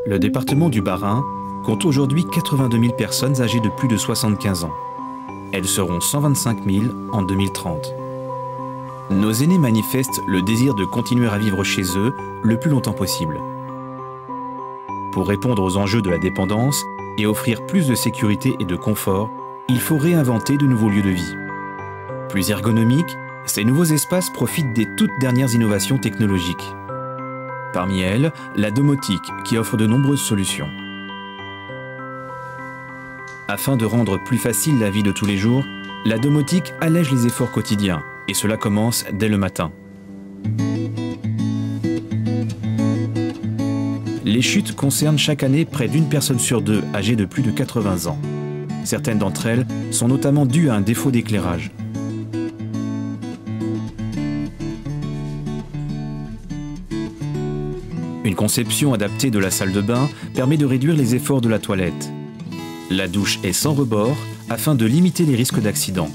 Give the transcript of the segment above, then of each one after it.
Le département du Bas-Rhin compte aujourd'hui 82 000 personnes âgées de plus de 75 ans. Elles seront 125 000 en 2030. Nos aînés manifestent le désir de continuer à vivre chez eux le plus longtemps possible. Pour répondre aux enjeux de la dépendance et offrir plus de sécurité et de confort, il faut réinventer de nouveaux lieux de vie. Plus ergonomiques, ces nouveaux espaces profitent des toutes dernières innovations technologiques. Parmi elles, la domotique qui offre de nombreuses solutions. Afin de rendre plus facile la vie de tous les jours, la domotique allège les efforts quotidiens et cela commence dès le matin. Les chutes concernent chaque année près d'une personne sur deux âgée de plus de 80 ans. Certaines d'entre elles sont notamment dues à un défaut d'éclairage. Une conception adaptée de la salle de bain permet de réduire les efforts de la toilette. La douche est sans rebord afin de limiter les risques d'accident.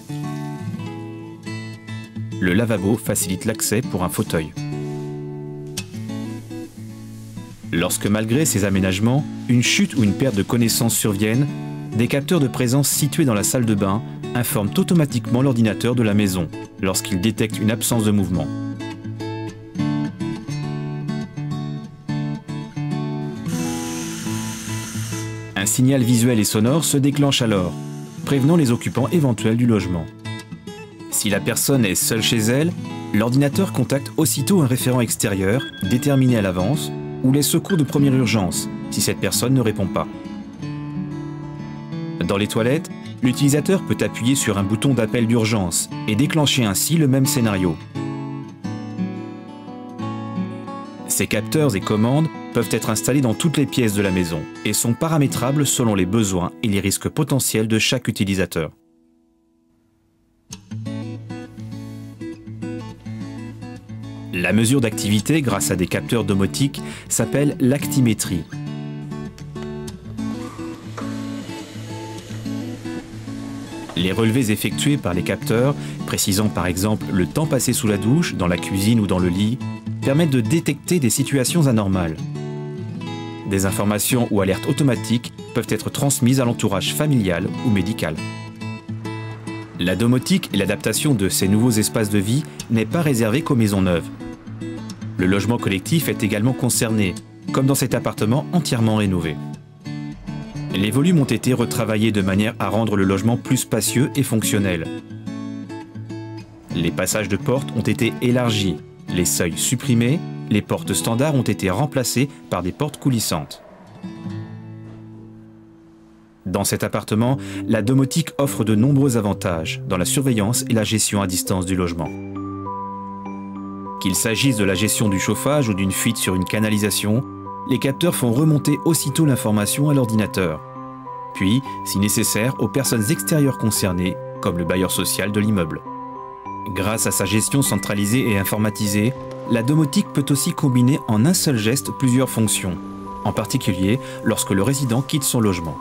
Le lavabo facilite l'accès pour un fauteuil. Lorsque malgré ces aménagements, une chute ou une perte de connaissance surviennent, des capteurs de présence situés dans la salle de bain informent automatiquement l'ordinateur de la maison lorsqu'il détecte une absence de mouvement. Un signal visuel et sonore se déclenche alors, prévenant les occupants éventuels du logement. Si la personne est seule chez elle, l'ordinateur contacte aussitôt un référent extérieur, déterminé à l'avance, ou les secours de première urgence, si cette personne ne répond pas. Dans les toilettes, l'utilisateur peut appuyer sur un bouton d'appel d'urgence et déclencher ainsi le même scénario. Ces capteurs et commandes peuvent être installés dans toutes les pièces de la maison et sont paramétrables selon les besoins et les risques potentiels de chaque utilisateur. La mesure d'activité grâce à des capteurs domotiques s'appelle l'actimétrie. Les relevés effectués par les capteurs, précisant par exemple le temps passé sous la douche, dans la cuisine ou dans le lit, permettent de détecter des situations anormales. Des informations ou alertes automatiques peuvent être transmises à l'entourage familial ou médical. La domotique et l'adaptation de ces nouveaux espaces de vie n'est pas réservée qu'aux maisons neuves. Le logement collectif est également concerné, comme dans cet appartement entièrement rénové. Les volumes ont été retravaillés de manière à rendre le logement plus spacieux et fonctionnel. Les passages de portes ont été élargis, les seuils supprimés, les portes standards ont été remplacées par des portes coulissantes. Dans cet appartement, la domotique offre de nombreux avantages dans la surveillance et la gestion à distance du logement. Qu'il s'agisse de la gestion du chauffage ou d'une fuite sur une canalisation, les capteurs font remonter aussitôt l'information à l'ordinateur. Puis, si nécessaire, aux personnes extérieures concernées, comme le bailleur social de l'immeuble. Grâce à sa gestion centralisée et informatisée, la domotique peut aussi combiner en un seul geste plusieurs fonctions, en particulier lorsque le résident quitte son logement.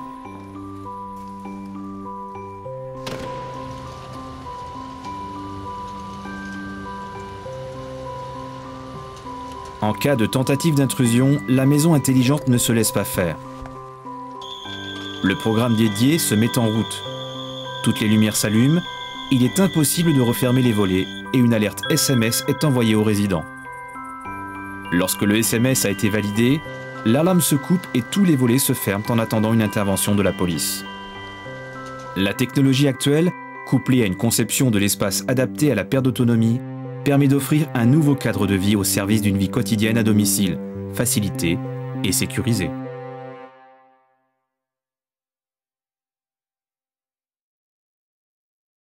En cas de tentative d'intrusion, la maison intelligente ne se laisse pas faire. Le programme dédié se met en route. Toutes les lumières s'allument, il est impossible de refermer les volets et une alerte SMS est envoyée aux résidents. Lorsque le SMS a été validé, l'alarme se coupe et tous les volets se ferment en attendant une intervention de la police. La technologie actuelle, couplée à une conception de l'espace adapté à la perte d'autonomie, permet d'offrir un nouveau cadre de vie au service d'une vie quotidienne à domicile, facilitée et sécurisée.